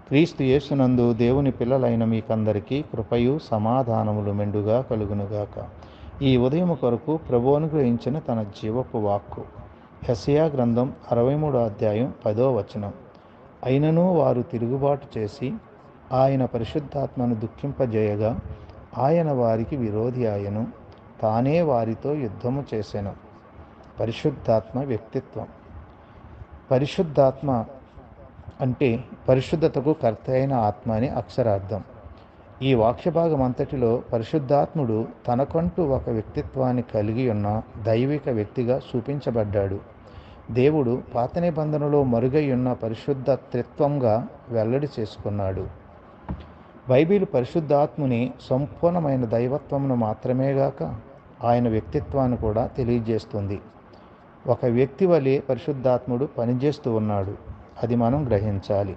క్రీస్తు యేసునందు దేవుని పిల్లలైన మీకందరికీ కృపయు సమాధానములు మెండుగా కలుగునుగాక. ఈ ఉదయము కొరకు ప్రభువు అనుగ్రహించిన తన జీవపు వాక్కు. యెషయా గ్రంథం 63 అధ్యాయం 10వ వచనం. అయినను వారు తిరుగుబాటు చేసి ఆయన పరిశుద్ధాత్మను దుఃఖింపజేయగా ఆయన వారికి విరోధి ఆయను, తానే వారితో యుద్ధము చేసెను. పరిశుద్ధాత్మ వ్యక్తిత్వం. పరిశుద్ధాత్మ అంటే పరిశుద్ధతకు కర్త అయిన ఆత్మ అని అక్షరార్థం. ఈ వాక్యభాగం అంతటిలో పరిశుద్ధాత్ముడు తనకంటూ ఒక వ్యక్తిత్వాన్ని కలిగి ఉన్న దైవిక వ్యక్తిగా చూపించబడ్డాడు. దేవుడు పాత నిబంధనలో మరుగై ఉన్న పరిశుద్ధ త్రిత్వంగా వెల్లడి చేసుకున్నాడు. బైబిల్ పరిశుద్ధాత్ముని సంపూర్ణమైన దైవత్వమును మాత్రమేగాక ఆయన వ్యక్తిత్వాన్ని కూడా తెలియజేస్తుంది. ఒక వ్యక్తి వలె పరిశుద్ధాత్ముడు పనిచేస్తూ ఉన్నాడు. అది మనం గ్రహించాలి.